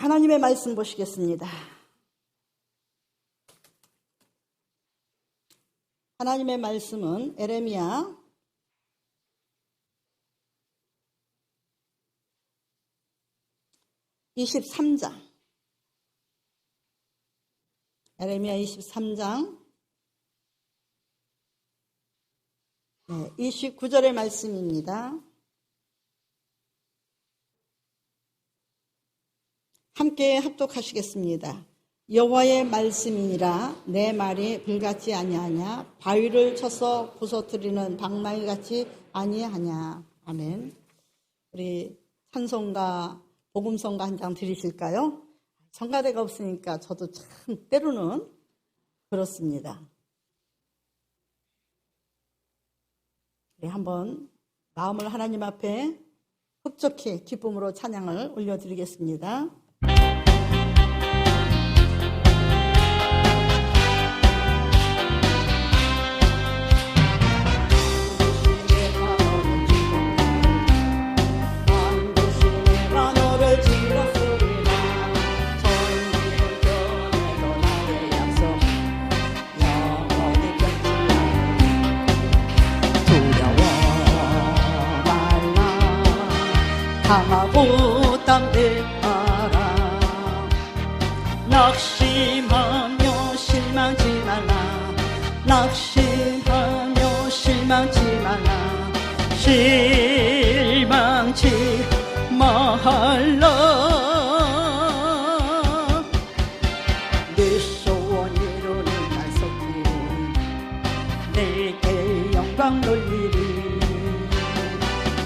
하나님의 말씀 보시겠습니다. 하나님의 말씀은 에레미야 23장, 에레미야 23장 29절의 말씀입니다. 함께 합독하시겠습니다. 여호와의 말씀이니라 내 말이 불같지 아니하냐 바위를 쳐서 부서뜨리는 방망이같이 아니하냐. 아멘. 우리 찬송가 복음성가 한 장 드리실까요? 성가대가 없으니까 저도 참 때로는 그렇습니다. 우리 한번 마음을 하나님 앞에 흡족히 기쁨으로 찬양을 올려드리겠습니다. 강하고 담대하라. 낙심하며 실망치 말라. 낙심하며 실망치 말라. 실망치 말라. 내 소원 이루는 날 속히 내게 영광 돌리리.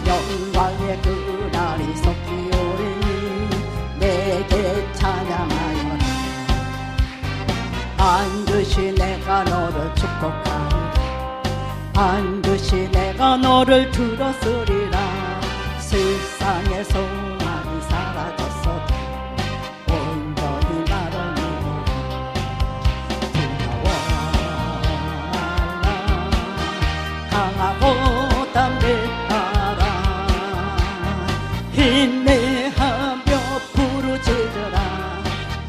영광의 그날이 속히오리니 내게 찬양하여라. 반드시 내가 너를 축복하리라. 반드시 내가 너를 들었으리라. 세상의 소망이 사라졌어도 온전히 나를 믿으라. 두려워하라. 강하고 담대하라. 인내하며 부르짖으라.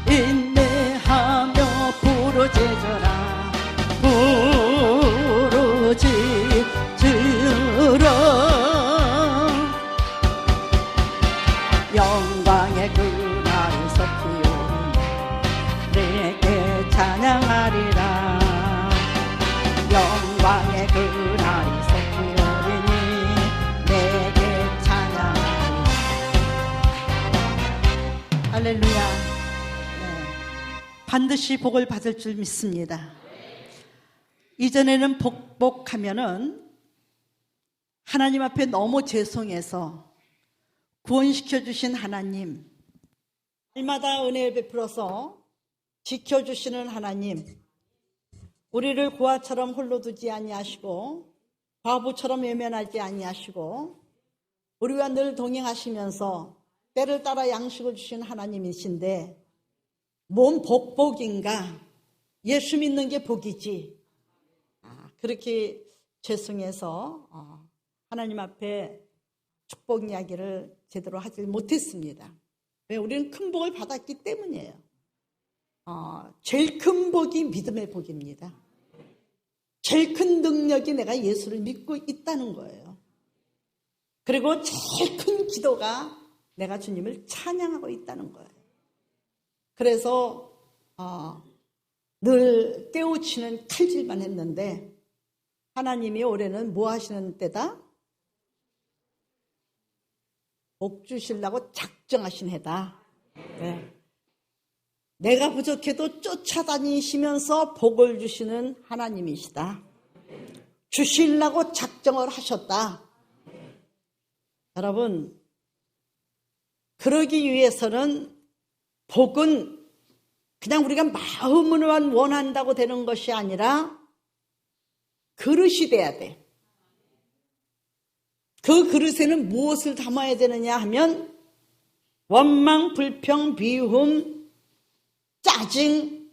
인내하며 부르짖으라. 부르짖으라. 영광의 그날이 속히오니 내게 찬양하리라. 영광의 그날이 속히오니 내게 찬양하리라. 할렐루야. 반드시 복을 받을 줄 믿습니다. 이전에는 복복하면은 하나님 앞에 너무 죄송해서 구원시켜 주신 하나님, 날마다 은혜를 베풀어서 지켜주시는 하나님, 우리를 고아처럼 홀로 두지 아니하시고 과부처럼 외면하지 아니하시고 우리와 늘 동행하시면서 때를 따라 양식을 주신 하나님이신데 뭔 복인가? 예수 믿는 게 복이지. 그렇게 죄송해서 하나님 앞에 축복 이야기를 제대로 하지 못했습니다. 왜? 우리는 큰 복을 받았기 때문이에요. 제일 큰 복이 믿음의 복입니다. 제일 큰 능력이 내가 예수를 믿고 있다는 거예요. 그리고 제일 큰 기도가 내가 주님을 찬양하고 있다는 거예요. 그래서 늘 깨우치는 칼질만 했는데 하나님이 올해는 뭐 하시는 때다? 복 주시려고 작정하신 해다. 네. 내가 부족해도 쫓아다니시면서 복을 주시는 하나님이시다. 주시려고 작정을 하셨다. 여러분, 그러기 위해서는 복은 그냥 우리가 마음으로만 원한다고 되는 것이 아니라 그릇이 돼야 돼. 그 그릇에는 무엇을 담아야 되느냐 하면 원망, 불평, 비움, 짜증,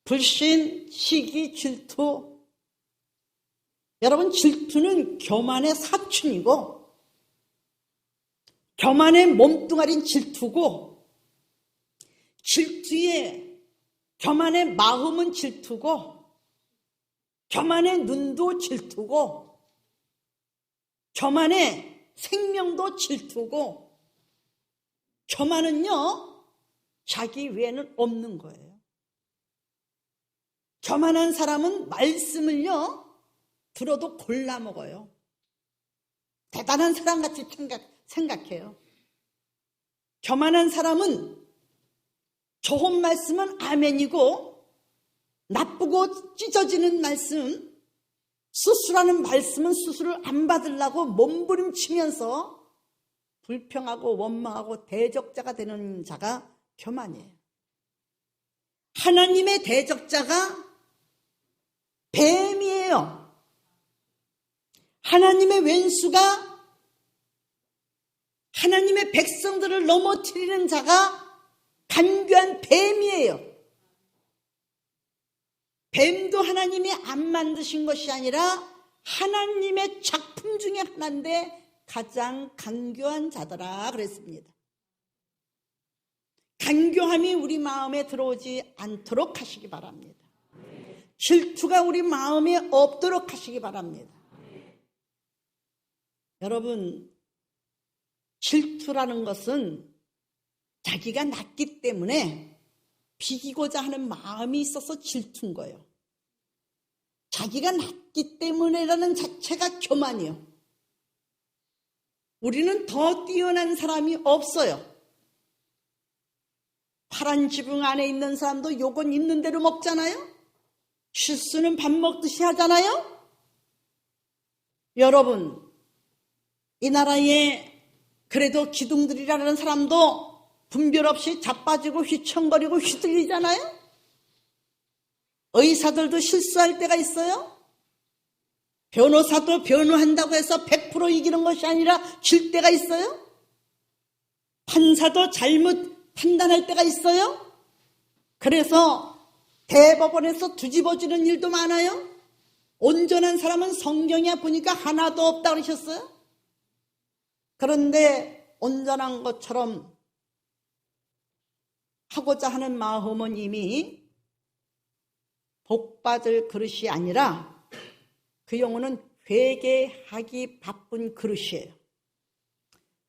불신, 시기, 질투. 여러분, 질투는 교만의 사춘이고 교만의 몸뚱아리는 질투고 질투에 교만의 마음은 질투고 교만의 눈도 질투고 교만의 생명도 질투고 교만은요 자기 외에는 없는 거예요. 교만한 사람은 말씀을요 들어도 골라 먹어요. 대단한 사람같이 생각해요. 교만한 사람은 좋은 말씀은 아멘이고 나쁘고 찢어지는 말씀, 수술하는 말씀은 수술을 안 받으려고 몸부림치면서 불평하고 원망하고 대적자가 되는 자가 교만이에요. 하나님의 대적자가 뱀이에요. 하나님의 왼수가 하나님의 백성들을 넘어뜨리는 자가 간교한 뱀이에요. 뱀도 하나님이 안 만드신 것이 아니라 하나님의 작품 중에 하나인데 가장 간교한 자더라 그랬습니다. 간교함이 우리 마음에 들어오지 않도록 하시기 바랍니다. 질투가 우리 마음에 없도록 하시기 바랍니다. 여러분, 질투라는 것은 자기가 낫기 때문에 비기고자 하는 마음이 있어서 질투인 거예요. 자기가 낫기 때문에라는 자체가 교만이요. 우리는 더 뛰어난 사람이 없어요. 파란 지붕 안에 있는 사람도 욕은 있는 대로 먹잖아요. 실수는 밥 먹듯이 하잖아요. 여러분, 이 나라에 그래도 기둥들이라는 사람도 분별 없이 자빠지고 휘청거리고 휘둘리잖아요. 의사들도 실수할 때가 있어요. 변호사도 변호한다고 해서 100% 이기는 것이 아니라 질 때가 있어요. 판사도 잘못 판단할 때가 있어요. 그래서 대법원에서 뒤집어지는 일도 많아요. 온전한 사람은 성경에 보니까 하나도 없다 그러셨어요. 그런데 온전한 것처럼 하고자 하는 마음은 이미 복받을 그릇이 아니라 그 영혼은 회개하기 바쁜 그릇이에요.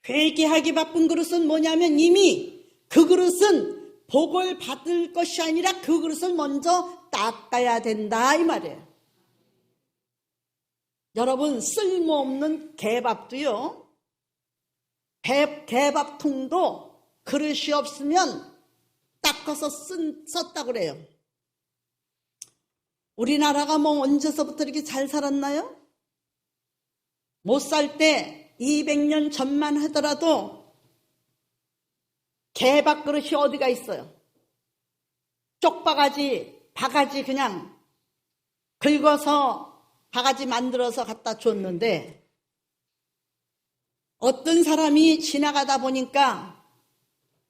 회개하기 바쁜 그릇은 뭐냐면 이미 그 그릇은 복을 받을 것이 아니라 그 그릇을 먼저 닦아야 된다 이 말이에요. 여러분, 쓸모없는 개밥도요, 개밥통도 그릇이 없으면 닦아서 썼다고 그래요. 우리나라가 뭐 언제서부터 이렇게 잘 살았나요? 못 살 때 200년 전만 하더라도 개밥 그릇이 어디가 있어요? 쪽바가지, 바가지 그냥 긁어서 바가지 만들어서 갖다 줬는데 어떤 사람이 지나가다 보니까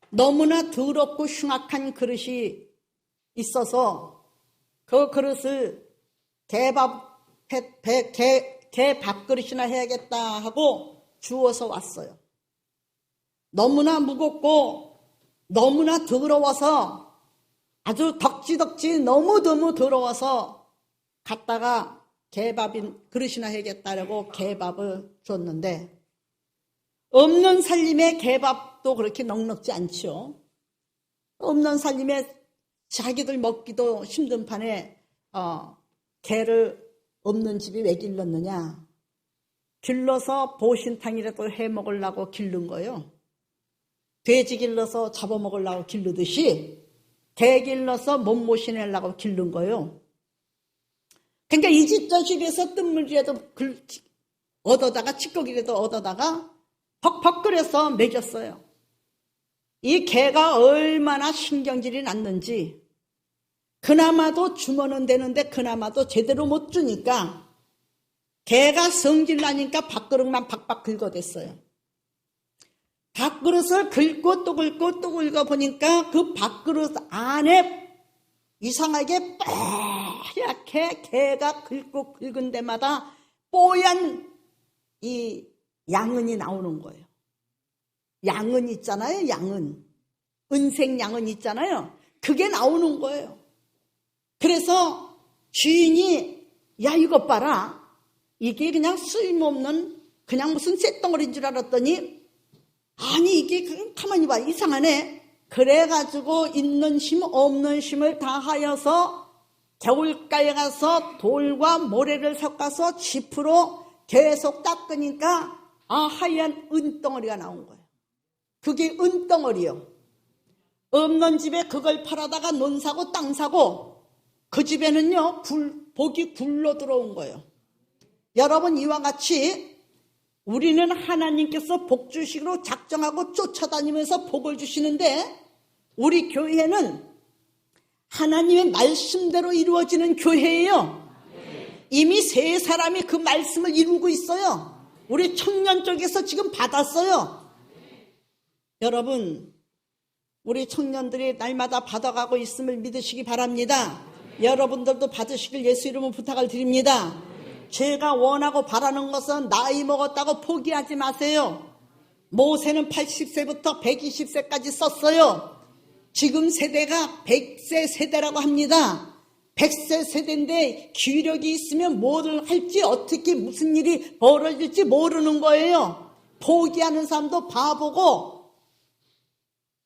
너무나 더럽고 흉악한 그릇이 있어서 그 그릇을 개밥그릇이나 해야겠다 하고 주워서 왔어요. 너무나 무겁고 너무나 더러워서 아주 덕지덕지 너무너무 더러워서 갔다가 개밥인 그릇이나 해야겠다라고 개밥을 줬는데 없는 살림에 개밥도 그렇게 넉넉지 않죠. 없는 살림에 자기들 먹기도 힘든 판에 개를 없는 집이 왜 길렀느냐. 길러서 보신탕이라도 해 먹으려고 기른 거예요. 돼지 길러서 잡아먹으려고 기르듯이 개 길러서 몸모시내려고 기른 거예요. 그러니까 이 집 저 집에서 뜬물이라도 얻어다가 찌꺼기라도 얻어다가 퍽퍽 끓여서 먹였어요. 이 개가 얼마나 신경질이 났는지 그나마도 주면은 되는데 그나마도 제대로 못 주니까 개가 성질 나니까 밥그릇만 박박 긁어댔어요. 밥그릇을 긁고 또 긁고 또 긁어보니까 그 밥그릇 안에 이상하게 뽀얗게 개가 긁고 긁은 데마다 뽀얀 이 양은이 나오는 거예요. 양은 있잖아요. 양은. 은색 양은 있잖아요. 그게 나오는 거예요. 그래서 주인이 야 이것 봐라. 이게 그냥 쓸모없는 그냥 무슨 쇳덩어리인 줄 알았더니 아니 이게 그냥 가만히 봐 이상하네. 그래가지고 있는 힘 없는 힘을 다하여서 겨울가에 가서 돌과 모래를 섞어서 짚으로 계속 닦으니까 하얀 은덩어리가 나온 거예요. 그게 은덩어리요. 없는 집에 그걸 팔아다가 논 사고 땅 사고 그 집에는요 복이 굴러 들어온 거예요. 여러분 이와 같이 우리는 하나님께서 복주식으로 작정하고 쫓아다니면서 복을 주시는데 우리 교회는 하나님의 말씀대로 이루어지는 교회예요. 이미 세 사람이 그 말씀을 이루고 있어요. 우리 청년 쪽에서 지금 받았어요. 여러분 우리 청년들이 날마다 받아가고 있음을 믿으시기 바랍니다. 여러분들도 받으시길 예수 이름으로 부탁을 드립니다. 제가 원하고 바라는 것은 나이 먹었다고 포기하지 마세요. 모세는 80세부터 120세까지 썼어요. 지금 세대가 100세 세대라고 합니다. 100세 세대인데 기력이 있으면 뭐를 할지 어떻게 무슨 일이 벌어질지 모르는 거예요. 포기하는 사람도 바보고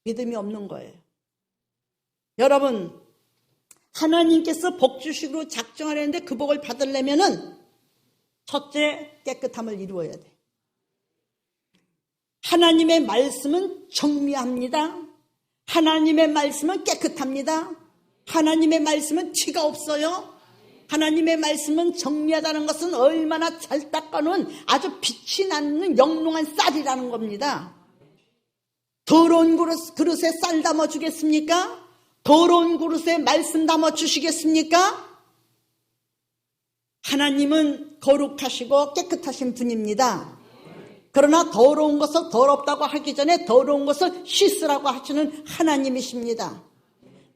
믿음이 없는 거예요. 여러분 하나님께서 복주식으로 작정하려는데 그 복을 받으려면은 첫째 깨끗함을 이루어야 돼. 하나님의 말씀은 정미합니다. 하나님의 말씀은 깨끗합니다. 하나님의 말씀은 티가 없어요. 하나님의 말씀은 정리하다는 것은 얼마나 잘 닦아놓은 아주 빛이 나는 영롱한 쌀이라는 겁니다. 더러운 그릇에 쌀 담아 주겠습니까? 더러운 그릇에 말씀 담아 주시겠습니까? 하나님은 거룩하시고 깨끗하신 분입니다. 그러나 더러운 것을 더럽다고 하기 전에 더러운 것을 씻으라고 하시는 하나님이십니다.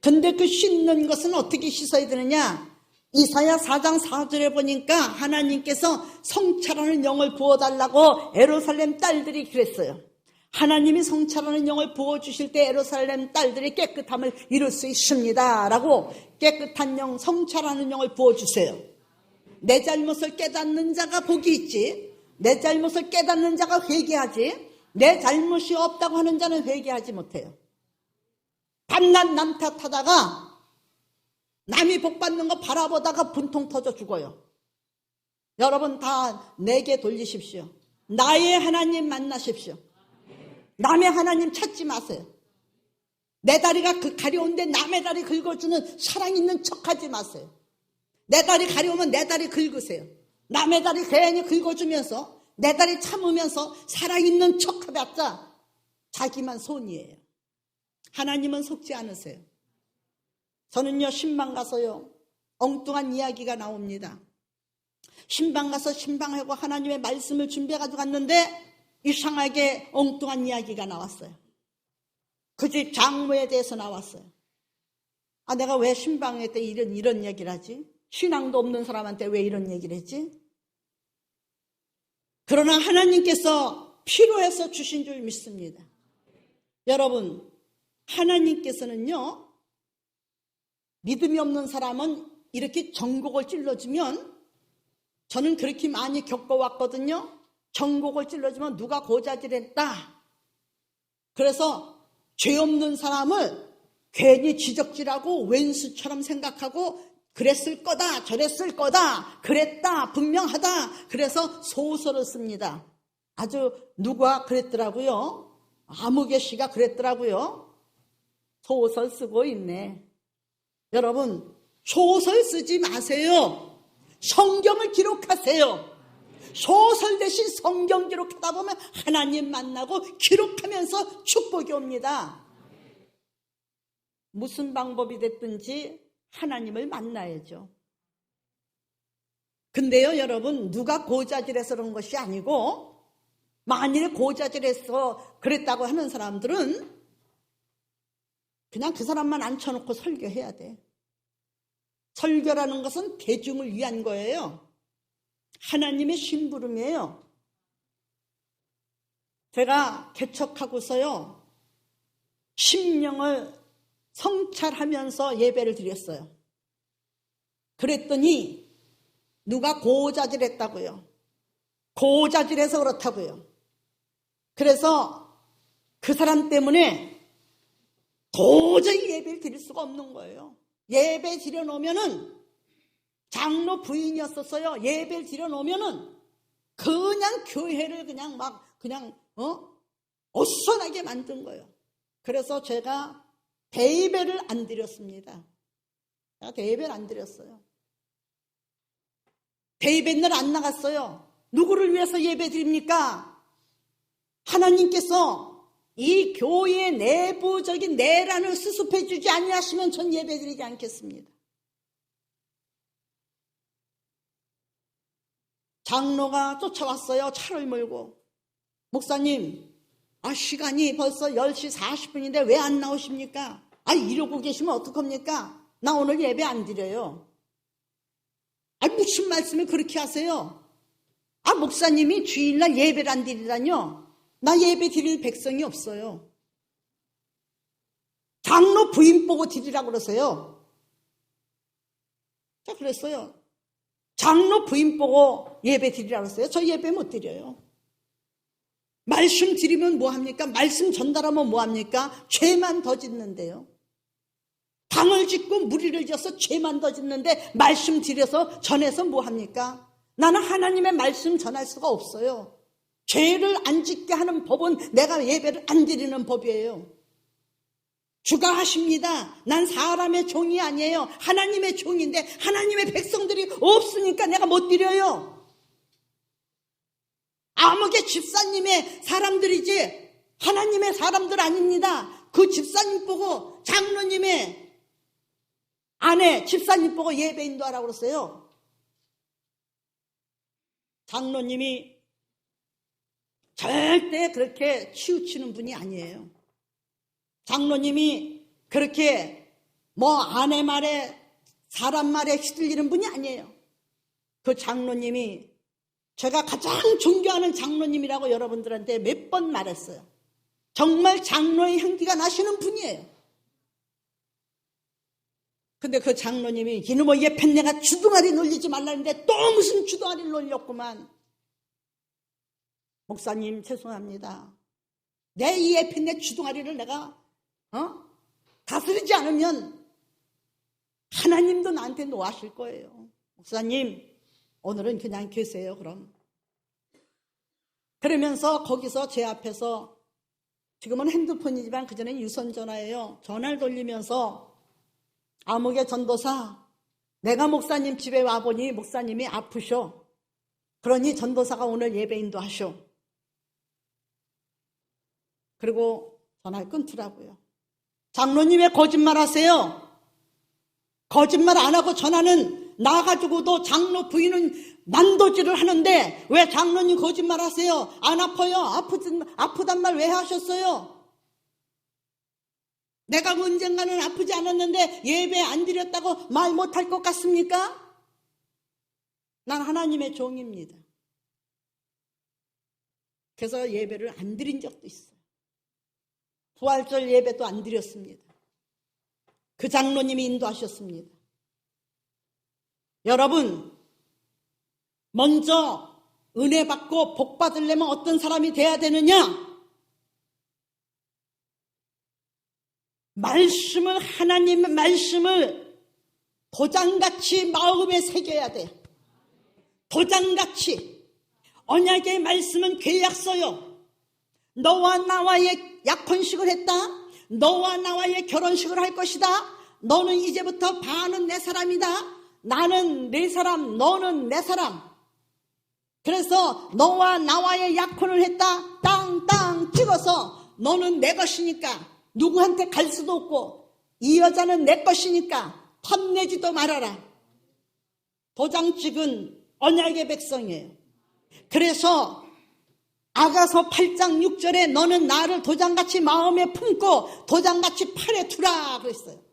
근데 그 씻는 것은 어떻게 씻어야 되느냐? 이사야 4장 4절에 보니까 하나님께서 성찰하는 영을 부어달라고 예루살렘 딸들이 그랬어요. 하나님이 성찰하는 영을 부어주실 때 예루살렘 딸들이 깨끗함을 이룰 수 있습니다 라고 깨끗한 영, 성찰하는 영을 부어주세요. 내 잘못을 깨닫는 자가 복이 있지, 내 잘못을 깨닫는 자가 회개하지, 내 잘못이 없다고 하는 자는 회개하지 못해요. 밤낮 남 탓하다가 남이 복 받는 거 바라보다가 분통 터져 죽어요. 여러분 다 내게 돌리십시오. 나의 하나님 만나십시오. 남의 하나님 찾지 마세요. 내 다리가 가려운데 남의 다리 긁어주는 사랑있는 척하지 마세요. 내 다리 가려우면 내 다리 긁으세요. 남의 다리 괜히 긁어주면서 내 다리 참으면서 사랑있는 척해봤자 자기만 손이에요. 하나님은 속지 않으세요. 저는요 신방 가서요 엉뚱한 이야기가 나옵니다. 신방 가서 신방하고 하나님의 말씀을 준비해가지고 갔는데 이상하게 엉뚱한 이야기가 나왔어요. 그 집 장모에 대해서 나왔어요. 내가 왜 신방회 때 이런 얘기를 하지? 신앙도 없는 사람한테 왜 이런 얘기를 했지? 그러나 하나님께서 필요해서 주신 줄 믿습니다. 여러분 하나님께서는요 믿음이 없는 사람은 이렇게 전곡을 찔러주면, 저는 그렇게 많이 겪어왔거든요. 전곡을 찔러주면 누가 고자질했다. 그래서 죄 없는 사람을 괜히 지적질하고 왼수처럼 생각하고 그랬을 거다, 저랬을 거다, 그랬다, 분명하다. 그래서 소설을 씁니다. 아주 누가 그랬더라고요. 아무개 씨가 그랬더라고요. 소설 쓰고 있네. 여러분 소설 쓰지 마세요. 성경을 기록하세요. 소설 대신 성경 기록하다 보면 하나님 만나고 기록하면서 축복이 옵니다. 무슨 방법이 됐든지 하나님을 만나야죠. 근데요 여러분 누가 고자질해서 그런 것이 아니고, 만일에 고자질해서 그랬다고 하는 사람들은 그냥 그 사람만 앉혀놓고 설교해야 돼. 설교라는 것은 대중을 위한 거예요. 하나님의 심부름이에요. 제가 개척하고서요 10명을 성찰하면서 예배를 드렸어요. 그랬더니 누가 고자질했다고요. 고자질해서 그렇다고요. 그래서 그 사람 때문에 도저히 예배를 드릴 수가 없는 거예요. 예배 드려놓으면은 장로 부인이었었어요. 예배를 드려놓으면은 그냥 교회를 그냥 어수선하게 만든 거예요. 그래서 제가 대예배를 안 드렸습니다. 제가 대예배를 안 드렸어요. 대예배는 안 나갔어요. 누구를 위해서 예배 드립니까? 하나님께서 이 교회의 내부적인 내란을 수습해 주지 아니하시면 전 예배 드리지 않겠습니다. 장로가 쫓아왔어요. 차를 몰고. 목사님, 시간이 벌써 10시 40분인데 왜 안 나오십니까? 이러고 계시면 어떡합니까? 나 오늘 예배 안 드려요. 무슨 말씀을 그렇게 하세요? 목사님이 주일날 예배를 안 드리다뇨? 나 예배 드릴 백성이 없어요. 장로 부인 보고 드리라고 그러세요. 자, 그랬어요. 장로 부인 보고 예배 드리라고 그랬어요. 저 예배 못 드려요. 말씀 드리면 뭐합니까? 말씀 전달하면 뭐합니까? 죄만 더 짓는데요. 방을 짓고 무리를 지어서 죄만 더 짓는데 말씀 드려서 전해서 뭐합니까? 나는 하나님의 말씀 전할 수가 없어요. 죄를 안 짓게 하는 법은 내가 예배를 안 드리는 법이에요. 주가 하십니다. 난 사람의 종이 아니에요. 하나님의 종인데 하나님의 백성들이 없으니까 내가 못 드려요. 아무개 집사님의 사람들이지 하나님의 사람들 아닙니다. 그 집사님 보고 장로님의 아내 집사님 보고 예배 인도하라고 그랬어요. 장로님이 절대 그렇게 치우치는 분이 아니에요. 장로님이 그렇게 아내 말에 사람 말에 휘둘리는 분이 아니에요. 그 장로님이 제가 가장 존경하는 장로님이라고 여러분들한테 몇 번 말했어요. 정말 장로의 향기가 나시는 분이에요. 근데 그 장로님이 이놈의 예편내가 주둥아리 놀리지 말라는데 또 무슨 주둥아리를 놀렸구만. 목사님 죄송합니다. 내 이 예편내 주둥아리를 내가 다스리지 않으면 하나님도 나한테 노하실 거예요. 목사님 오늘은 그냥 계세요. 그럼 그러면서 거기서 제 앞에서 지금은 핸드폰이지만 그전엔 유선전화예요. 전화를 돌리면서 아무개 전도사 내가 목사님 집에 와보니 목사님이 아프셔. 그러니 전도사가 오늘 예배 인도하셔. 그리고 전화를 끊더라고요. 장로님 왜 거짓말 하세요? 거짓말 안 하고 전화는 나가지고도 장로 부인은 난도질을 하는데 왜 장로님 거짓말 하세요? 안 아파요? 아프단 말 왜 하셨어요? 내가 언젠가는 아프지 않았는데 예배 안 드렸다고 말 못할 것 같습니까? 난 하나님의 종입니다. 그래서 예배를 안 드린 적도 있어요. 부활절 예배도 안 드렸습니다. 그 장로님이 인도하셨습니다. 여러분, 먼저 은혜 받고 복 받으려면 어떤 사람이 돼야 되느냐? 하나님의 말씀을 도장같이 마음에 새겨야 돼. 도장같이. 언약의 말씀은 계약서요. 너와 나와의 약혼식을 했다. 너와 나와의 결혼식을 할 것이다. 너는 이제부터 반은 내 사람이다. 나는 내 사람, 너는 내 사람. 그래서 너와 나와의 약혼을 했다. 땅땅 찍어서 너는 내 것이니까 누구한테 갈 수도 없고 이 여자는 내 것이니까 탐내지도 말아라. 도장 찍은 언약의 백성이에요. 그래서 아가서 8장 6절에 너는 나를 도장같이 마음에 품고 도장같이 팔에 두라 그랬어요.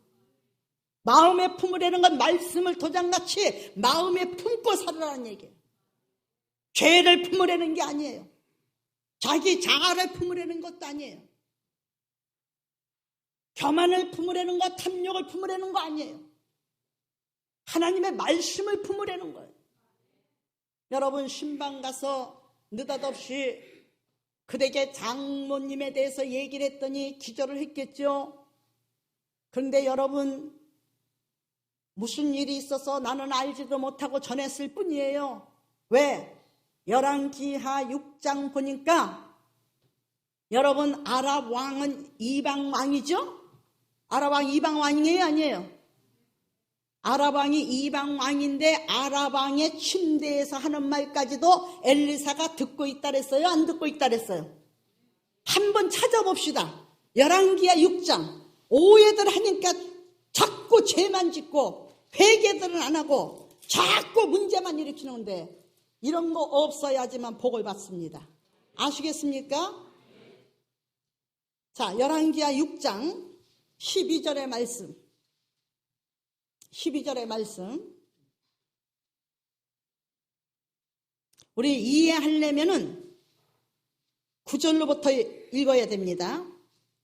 마음에 품으라는 건 말씀을 도장같이 마음에 품고 살으라는 얘기예요. 죄를 품으라는 게 아니에요. 자기 자아를 품으라는 것도 아니에요. 교만을 품으려는 거, 탐욕을 품으려는 거 아니에요. 하나님의 말씀을 품으려는 거예요. 여러분, 신방 가서 느닷없이 그에게 장모님에 대해서 얘기를 했더니 기절을 했겠죠. 그런데 여러분, 무슨 일이 있어서 나는 알지도 못하고 전했을 뿐이에요. 왜? 열왕기하 6장 보니까 여러분, 아랍 왕은 이방 왕이죠? 아랍 왕 이방 왕이에요, 아니에요? 아랍 왕이 이방 왕인데 아랍 왕의 침대에서 하는 말까지도 엘리사가 듣고 있다 그랬어요? 안 듣고 있다 그랬어요? 한번 찾아봅시다. 열왕기하 6장. 오해들 하니까 자꾸 죄만 짓고 회개들은 안 하고 자꾸 문제만 일으키는데 이런 거 없어야지만 복을 받습니다. 아시겠습니까? 자, 열왕기하 6장 12절의 말씀. 12절의 말씀. 우리 이해하려면은 9절로부터 읽어야 됩니다.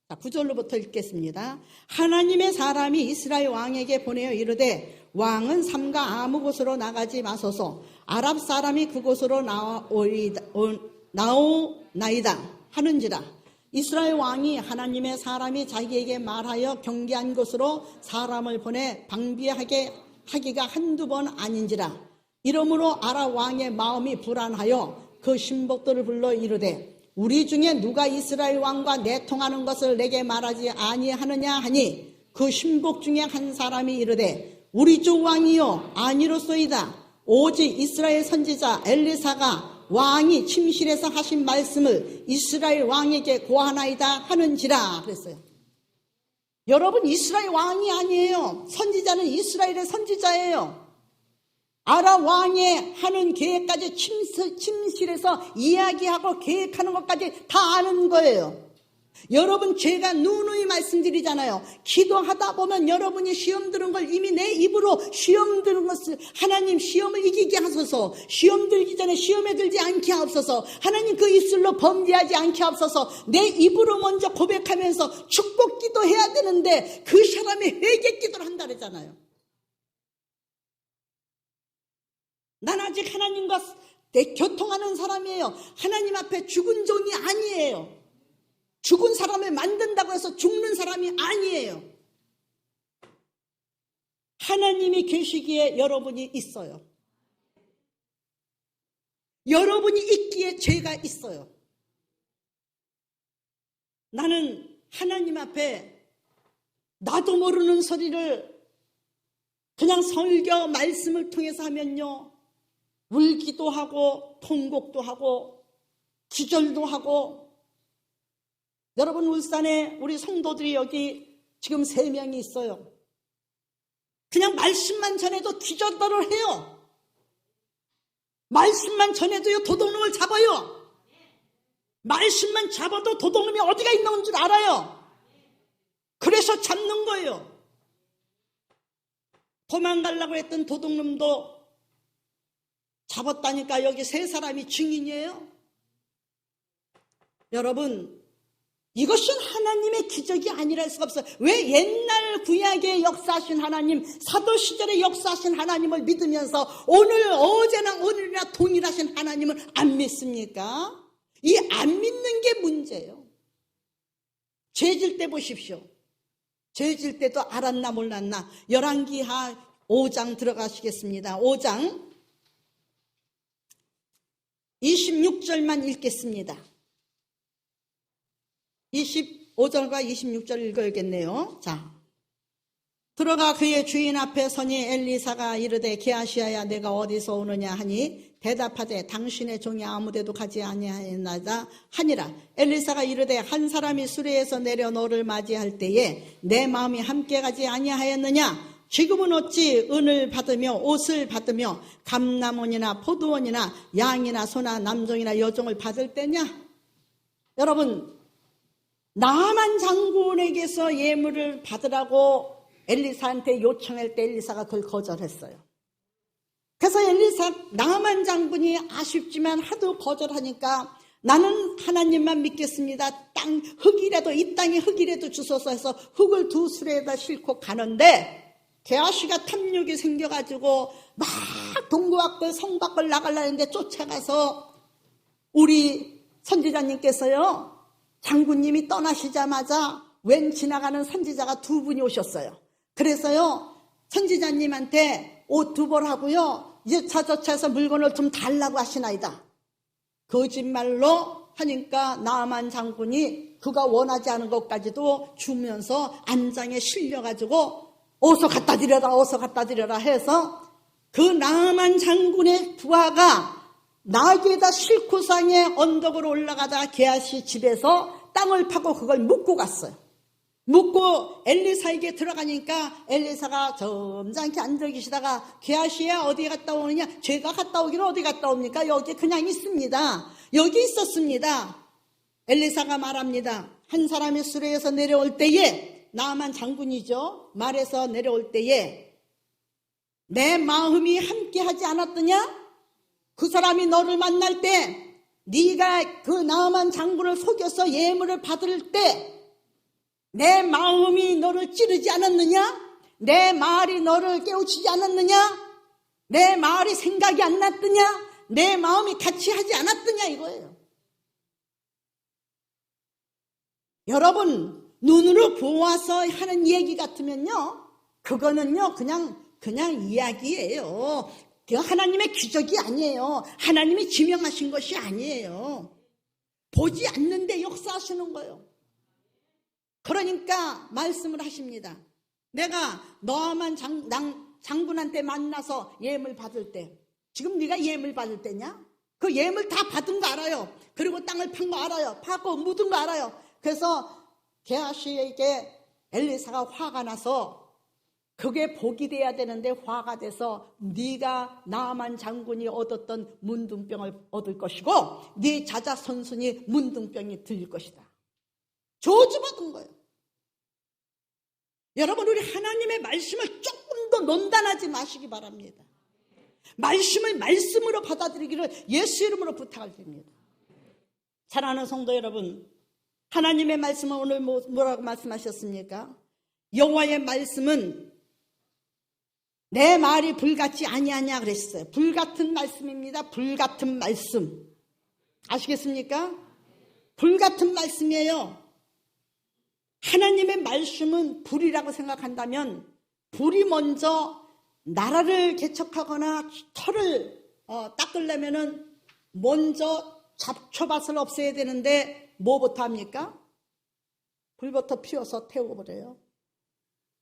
자, 9절로부터 읽겠습니다. 하나님의 사람이 이스라엘 왕에게 보내어 이르되 왕은 삼가 아무 곳으로 나가지 마소서. 아랍 사람이 그곳으로 나오나이다 하는지라. 이스라엘 왕이 하나님의 사람이 자기에게 말하여 경계한 곳으로 사람을 보내 방비하게 하기가 한두 번 아닌지라. 이러므로 아랍 왕의 마음이 불안하여 그 신복들을 불러 이르되 우리 중에 누가 이스라엘 왕과 내통하는 것을 내게 말하지 아니하느냐 하니 그 신복 중에 한 사람이 이르되 우리 주 왕이요 아니로소이다. 오직 이스라엘 선지자 엘리사가 왕이 침실에서 하신 말씀을 이스라엘 왕에게 고하나이다 하는지라 그랬어요. 여러분, 이스라엘 왕이 아니에요. 선지자는 이스라엘의 선지자예요. 아랍 왕의 하는 계획까지 침실에서 이야기하고 계획하는 것까지 다 아는 거예요. 여러분, 제가 누누이 말씀드리잖아요. 기도하다 보면 여러분이 시험 들은 걸 이미 내 입으로 시험 들은 것을 하나님 시험을 이기게 하소서. 시험 들기 전에 시험에 들지 않게 하옵소서. 하나님 그 입술로 범죄하지 않게 하옵소서. 내 입으로 먼저 고백하면서 축복 기도해야 되는데 그 사람이 회개 기도를 한다 그랬잖아요. 난 아직 하나님과 교통하는 사람이에요. 하나님 앞에 죽은 종이 아니에요. 죽은 사람을 만든다고 해서 죽는 사람이 아니에요. 하나님이 계시기에 여러분이 있어요. 여러분이 있기에 죄가 있어요. 나는 하나님 앞에 나도 모르는 소리를 그냥 설교 말씀을 통해서 하면요, 울기도 하고 통곡도 하고 기절도 하고. 여러분, 울산에 우리 성도들이 여기 지금 3명이 있어요. 그냥 말씀만 전해도 기절들을 해요. 말씀만 전해도요, 도둑놈을 잡아요. 말씀만 잡아도 도둑놈이 어디가 있는 줄 알아요. 그래서 잡는 거예요. 도망가려고 했던 도둑놈도 잡았다니까 여기 3사람이 증인이에요. 여러분, 이것은 하나님의 기적이 아니랄 수가 없어요. 왜 옛날 구약의 역사하신 하나님, 사도시절의 역사하신 하나님을 믿으면서 오늘 어제나 오늘이나 동일하신 하나님을 안 믿습니까? 이 안 믿는 게 문제예요. 죄질 때 보십시오. 죄질 때도 알았나 몰랐나. 열왕기하 5장 들어가시겠습니다. 5장 26절만 읽겠습니다. 25절과 26절 읽어야겠네요. 자, 들어가 그의 주인 앞에 서니 엘리사가 이르되 게하시아야 내가 어디서 오느냐 하니 대답하되 당신의 종이 아무데도 가지 아니하였나이다 하니라. 엘리사가 이르되 한 사람이 수레에서 내려 너를 맞이할 때에 내 마음이 함께 가지 아니하였느냐. 지금은 어찌 은을 받으며 옷을 받으며 감람원이나 포도원이나 양이나 소나 남종이나 여종을 받을 때냐. 여러분, 나만 장군에게서 예물을 받으라고 엘리사한테 요청할 때 엘리사가 그걸 거절했어요. 그래서 나만 장군이 아쉽지만 하도 거절하니까 나는 하나님만 믿겠습니다. 흙이라도, 이 땅에 흙이라도 주소서 해서 흙을 두 수레에다 싣고 가는데 게하시가 탐욕이 생겨가지고 막 동굴 밖을 성 밖을 나가려는데 쫓아가서 우리 선지자님께서요, 장군님이 떠나시자마자 웬 지나가는 선지자가 두 분이 오셨어요. 그래서요, 선지자님한테 옷 두 벌 하고요, 이제 차저차에서 물건을 좀 달라고 하시나이다. 거짓말로 하니까 나아만 장군이 그가 원하지 않은 것까지도 주면서 안장에 실려가지고 어서 갖다 드려라, 어서 갖다 드려라 해서 그 나아만 장군의 부하가 나귀에다 싣고상에 언덕으로 올라가다가 게하시 집에서 땅을 파고 그걸 묻고 갔어요. 묻고 엘리사에게 들어가니까 엘리사가 점잖게 앉아 계시다가 게하시야 어디 갔다 오느냐? 제가 갔다 오기는 어디 갔다 옵니까? 여기 그냥 있습니다. 여기 있었습니다. 엘리사가 말합니다. 한 사람이 수레에서 내려올 때에, 나아만 장군이죠, 말에서 내려올 때에 내 마음이 함께하지 않았더냐? 그 사람이 너를 만날 때 네가 그 나아만 장군을 속여서 예물을 받을 때 내 마음이 너를 찌르지 않았느냐? 내 말이 너를 깨우치지 않았느냐? 내 말이 생각이 안 났더냐? 내 마음이 같이 하지 않았더냐 이거예요. 여러분, 눈으로 보아서 하는 얘기 같으면요, 그거는요 그냥 이야기예요. 하나님의 기적이 아니에요. 하나님이 지명하신 것이 아니에요. 보지 않는데 역사하시는 거예요. 그러니까 말씀을 하십니다. 내가 너만 장군한테 만나서 예물 받을 때, 지금 네가 예물 받을 때냐? 그 예물 다 받은 거 알아요. 그리고 땅을 판 거 알아요. 파고 묻은 거 알아요. 그래서 게하시에게 엘리사가 화가 나서 그게 복이 돼야 되는데 화가 돼서 네가 나아만 장군이 얻었던 문둥병을 얻을 것이고 네 자자손손이 문둥병이 들릴 것이다. 저주받은 거예요. 여러분, 우리 하나님의 말씀을 조금 더 논단하지 마시기 바랍니다. 말씀을 말씀으로 받아들이기를 예수 이름으로 부탁을 드립니다. 사랑하는 성도 여러분, 하나님의 말씀은 오늘 뭐라고 말씀하셨습니까? 여호와의 말씀은 내 말이 불같지 아니하냐 그랬어요. 불같은 말씀입니다. 불같은 말씀. 아시겠습니까? 불같은 말씀이에요. 하나님의 말씀은 불이라고 생각한다면 불이 먼저 나라를 개척하거나 털을 닦으려면은 먼저 잡초밭을 없애야 되는데 뭐부터 합니까? 불부터 피워서 태워버려요.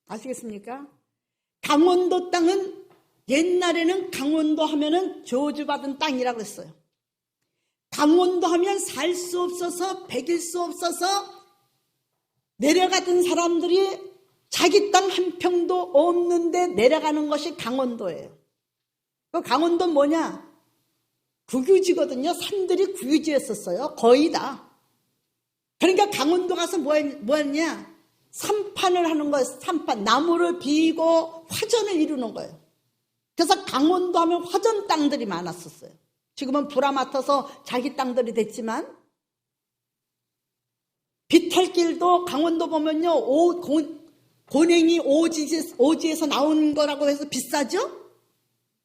아시겠습니까? 강원도 땅은 옛날에는 강원도 하면은 저주받은 땅이라고 했어요. 강원도 하면 살 수 없어서 배길 수 없어서 내려가던 사람들이 자기 땅 한 평도 없는데 내려가는 것이 강원도예요. 그 강원도는 뭐냐? 국유지거든요. 산들이 국유지였었어요. 거의 다. 그러니까 강원도 가서 뭐 했냐? 산판을 하는 거예요. 산판. 나무를 비고 화전을 이루는 거예요. 그래서 강원도 하면 화전 땅들이 많았었어요. 지금은 불화맡아서 자기 땅들이 됐지만 비탈길도 강원도 보면요, 고냉이 오지에서 나온 거라고 해서 비싸죠?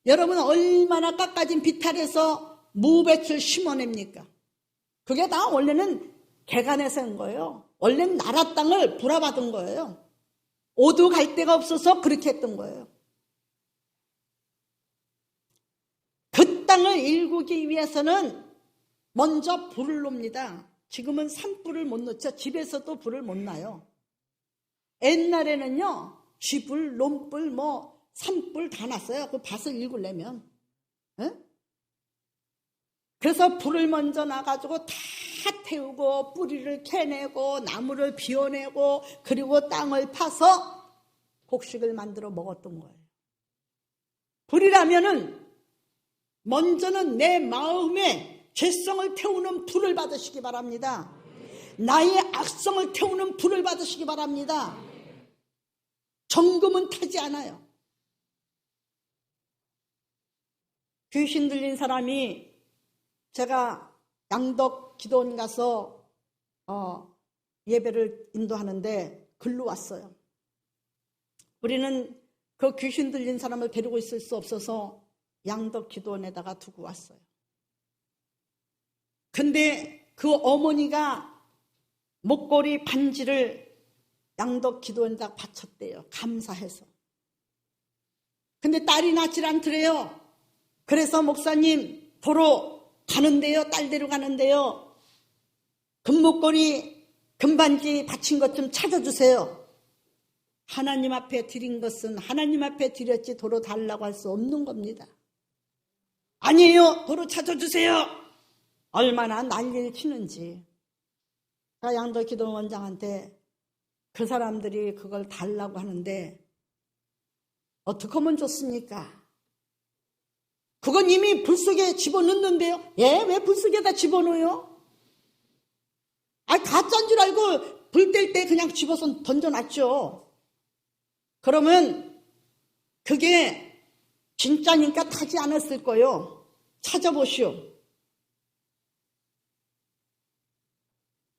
여러분, 얼마나 깎아진 비탈에서 무배출 심어냅니까? 그게 다 원래는 개간에서 한 거예요. 원래는 나라 땅을 불화받은 거예요. 오도 갈 데가 없어서 그렇게 했던 거예요. 그 땅을 일구기 위해서는 먼저 불을 놉니다. 지금은 산불을 못 놓죠. 집에서도 불을 못 놔요. 옛날에는요, 쥐불, 놈불, 산불 다 났어요. 그 밭을 일구려면. 에? 그래서 불을 먼저 놔가지고 다 태우고 뿌리를 캐내고 나무를 비워내고 그리고 땅을 파서 곡식을 만들어 먹었던 거예요. 불이라면은 먼저는 내 마음에 죄성을 태우는 불을 받으시기 바랍니다. 나의 악성을 태우는 불을 받으시기 바랍니다. 정금은 타지 않아요. 귀신 들린 사람이 제가 양덕 기도원 가서 예배를 인도하는데 글로 왔어요. 우리는 그 귀신 들린 사람을 데리고 있을 수 없어서 양덕 기도원에다가 두고 왔어요. 근데 그 어머니가 목걸이 반지를 양덕 기도원에다 바쳤대요. 감사해서. 근데 딸이 낳질 않더래요. 그래서 목사님 보러 가는데요. 딸 데려가는데요. 금목걸이 금반지 바친 것 좀 찾아주세요. 하나님 앞에 드린 것은 하나님 앞에 드렸지 도로 달라고 할 수 없는 겁니다. 아니에요. 도로 찾아주세요. 얼마나 난리를 치는지. 양덕 기도원장한테 그 사람들이 그걸 달라고 하는데 어떻게 하면 좋습니까? 그건 이미 불 속에 집어넣는데요. 예? 왜 불 속에다 집어넣어요? 가짜인 줄 알고 불 뗄 때 그냥 집어서 던져놨죠. 그러면 그게 진짜니까 타지 않았을 거예요. 찾아보시오.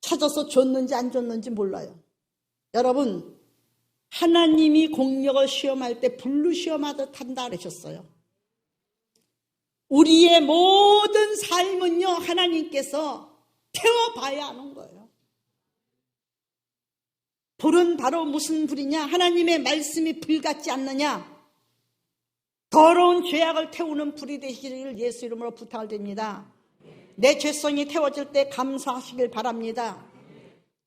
찾아서 줬는지 안 줬는지 몰라요. 여러분, 하나님이 공력을 시험할 때 불로 시험하듯 한다 그러셨어요. 우리의 모든 삶은요, 하나님께서 태워봐야 하는 거예요. 불은 바로 무슨 불이냐? 하나님의 말씀이 불 같지 않느냐? 더러운 죄악을 태우는 불이 되시기를 예수 이름으로 부탁을 드립니다. 내 죄성이 태워질 때 감사하시길 바랍니다.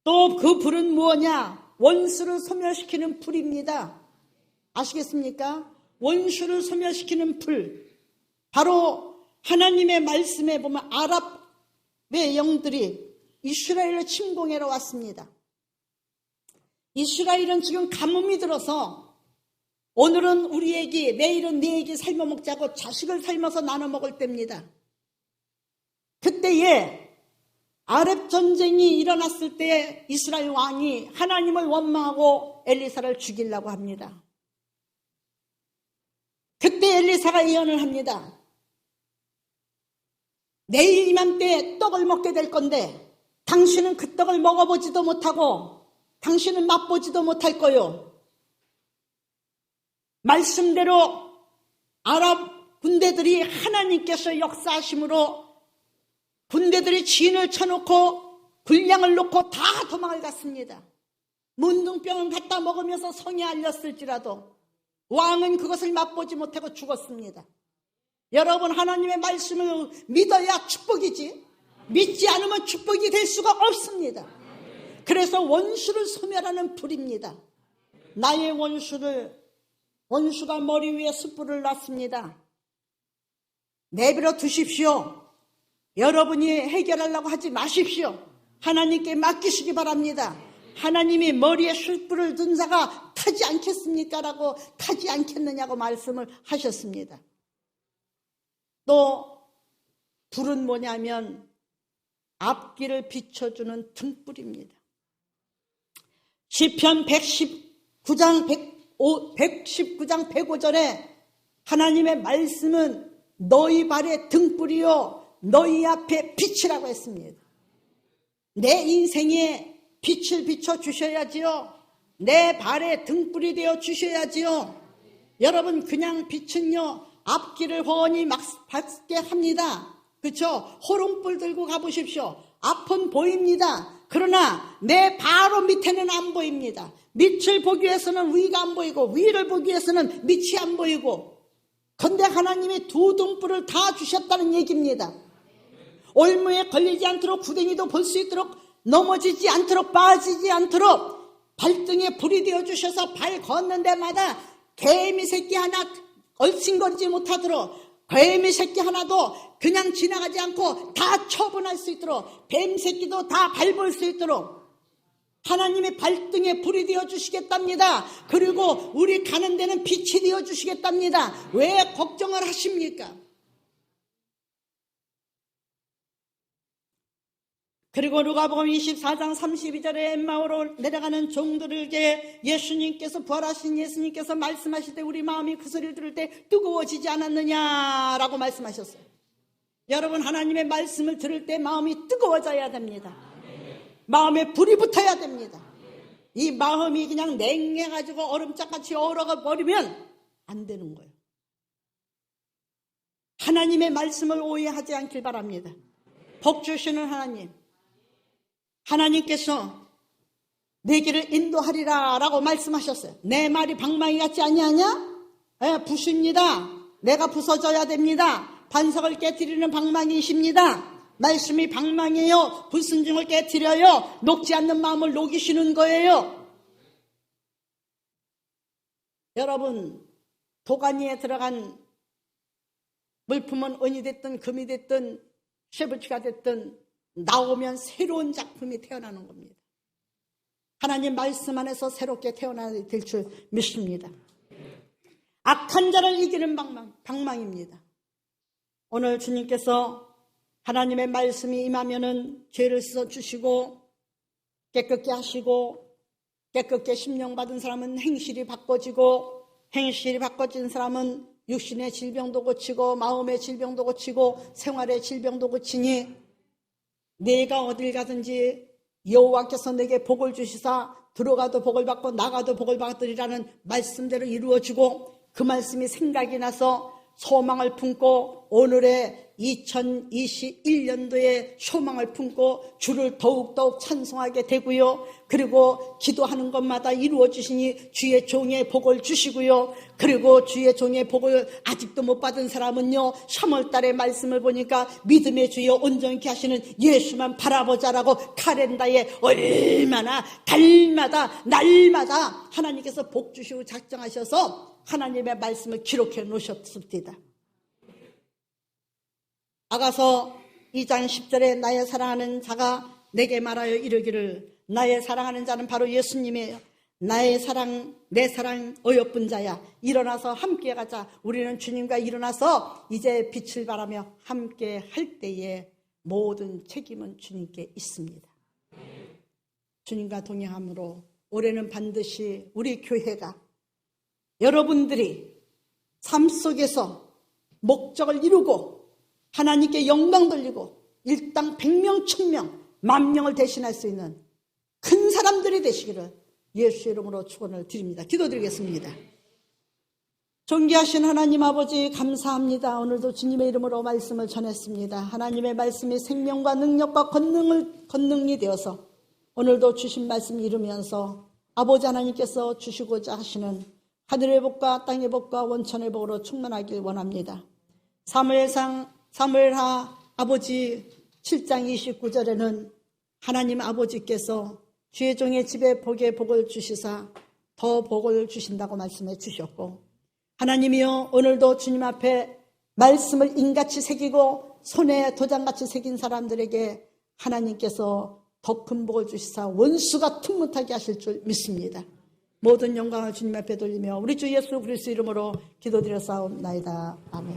또 그 불은 무엇이냐? 원수를 소멸시키는 불입니다. 아시겠습니까? 원수를 소멸시키는 불. 바로 하나님의 말씀에 보면 아랍의 영들이 이스라엘을 침공하러 왔습니다. 이스라엘은 지금 가뭄이 들어서 오늘은 우리 애기, 내일은 네 애기 삶아 먹자고 자식을 삶아서 나눠 먹을 때입니다. 그때에 아랍 전쟁이 일어났을 때 이스라엘 왕이 하나님을 원망하고 엘리사를 죽이려고 합니다. 그때 엘리사가 예언을 합니다. 내일 이맘때 떡을 먹게 될 건데 당신은 그 떡을 먹어보지도 못하고 당신은 맛보지도 못할 거요. 말씀대로 아랍 군대들이 하나님께서 역사하심으로 군대들이 진을 쳐놓고 군량을 놓고 다 도망을 갔습니다. 문둥병을 갖다 먹으면서 성에 알렸을지라도 왕은 그것을 맛보지 못하고 죽었습니다. 여러분, 하나님의 말씀을 믿어야 축복이지 믿지 않으면 축복이 될 수가 없습니다. 그래서 원수를 소멸하는 불입니다. 나의 원수가 머리 위에 숯불을 놨습니다. 내버려 두십시오. 여러분이 해결하려고 하지 마십시오. 하나님께 맡기시기 바랍니다. 하나님이 머리에 숯불을 둔 자가 타지 않겠습니까? 라고 타지 않겠느냐고 말씀을 하셨습니다. 또 불은 뭐냐면 앞길을 비춰주는 등불입니다. 시편 119장 105절에 하나님의 말씀은 너희 발의 등불이요 너희 앞에 빛이라고 했습니다. 내 인생에 빛을 비춰주셔야지요. 내 발에 등불이 되어 주셔야지요. 여러분, 그냥 빛은요 앞길을 훤히 밝게 합니다. 그렇죠? 호롱불 들고 가보십시오. 앞은 보입니다. 그러나 내 바로 밑에는 안 보입니다. 밑을 보기 위해서는 위가 안 보이고 위를 보기 위해서는 밑이 안 보이고, 근데 하나님이 두 등불을 다 주셨다는 얘기입니다. 올무에 걸리지 않도록 구덩이도 볼 수 있도록, 넘어지지 않도록 빠지지 않도록 발등에 불이 되어 주셔서 발 걷는 데마다 개미 새끼 하나 얼씬거리지 못하도록, 개미 새끼 하나도 그냥 지나가지 않고 다 처분할 수 있도록, 뱀 새끼도 다 밟을 수 있도록 하나님의 발등에 불이 되어 주시겠답니다. 그리고 우리 가는 데는 빛이 되어 주시겠답니다. 왜 걱정을 하십니까? 그리고 누가복음 24장 32절에 엠마오로 내려가는 종들에게 예수님께서, 부활하신 예수님께서 말씀하실 때 우리 마음이 그 소리를 들을 때 뜨거워지지 않았느냐라고 말씀하셨어요. 여러분, 하나님의 말씀을 들을 때 마음이 뜨거워져야 됩니다. 마음에 불이 붙어야 됩니다. 이 마음이 그냥 냉해가지고 얼음짝같이 얼어가 버리면 안 되는 거예요. 하나님의 말씀을 오해하지 않길 바랍니다. 복 주시는 하나님, 하나님께서 내 길을 인도하리라 라고 말씀하셨어요. 내 말이 방망이 같지 아니하냐? 부십니다. 내가 부서져야 됩니다. 반석을 깨뜨리는 방망이이십니다. 말씀이 방망이에요. 불순종을 깨뜨려요. 녹지 않는 마음을 녹이시는 거예요. 여러분, 도가니에 들어간 물품은 은이 됐든 금이 됐든 쉐부치가 됐든 나오면 새로운 작품이 태어나는 겁니다. 하나님 말씀 안에서 새롭게 태어나야 될 줄 믿습니다. 악한 자를 이기는 방망입니다. 오늘 주님께서 하나님의 말씀이 임하면은 죄를 씻어주시고 깨끗게 하시고, 깨끗게 심령받은 사람은 행실이 바꿔지고, 행실이 바꿔진 사람은 육신의 질병도 고치고 마음의 질병도 고치고 생활의 질병도 고치니, 내가 어딜 가든지 여호와께서 내게 복을 주시사 들어가도 복을 받고 나가도 복을 받으리라는 말씀대로 이루어지고, 그 말씀이 생각이 나서 소망을 품고 오늘의 2021년도에 소망을 품고 주를 더욱더욱 찬송하게 되고요. 그리고 기도하는 것마다 이루어지시니 주의 종의 복을 주시고요. 그리고 주의 종의 복을 아직도 못 받은 사람은요, 3월달에 말씀을 보니까 믿음의 주여 온전케 하시는 예수만 바라보자라고 카렌다에 얼마나 달마다 날마다 하나님께서 복 주시고 작정하셔서 하나님의 말씀을 기록해 놓으셨습니다. 아가서 2장 10절에 나의 사랑하는 자가 내게 말하여 이르기를, 나의 사랑하는 자는 바로 예수님이에요. 나의 사랑, 내 사랑 어여쁜 자야, 일어나서 함께 가자. 우리는 주님과 일어나서 이제 빛을 발하며 함께 할 때에 모든 책임은 주님께 있습니다. 주님과 동행함으로 올해는 반드시 우리 교회가, 여러분들이 삶 속에서 목적을 이루고 하나님께 영광 돌리고 일당 100명, 1000명, 10,000명을 대신할 수 있는 큰 사람들이 되시기를 예수의 이름으로 축원을 드립니다. 기도드리겠습니다. 존귀하신 하나님 아버지, 감사합니다. 오늘도 주님의 이름으로 말씀을 전했습니다. 하나님의 말씀이 생명과 능력과 권능이 되어서 오늘도 주신 말씀 이루면서 아버지 하나님께서 주시고자 하시는 하늘의 복과 땅의 복과 원천의 복으로 충만하길 원합니다. 사무엘하 아버지 7장 29절에는 하나님 아버지께서 주의 종의 집에 복에 복을 주시사 더 복을 주신다고 말씀해 주셨고, 하나님이여 오늘도 주님 앞에 말씀을 인같이 새기고 손에 도장같이 새긴 사람들에게 하나님께서 더 큰 복을 주시사 원수가 틈못하게 하실 줄 믿습니다. 모든 영광을 주님 앞에 돌리며 우리 주 예수 그리스도 이름으로 기도드려 싸움나이다. 아멘.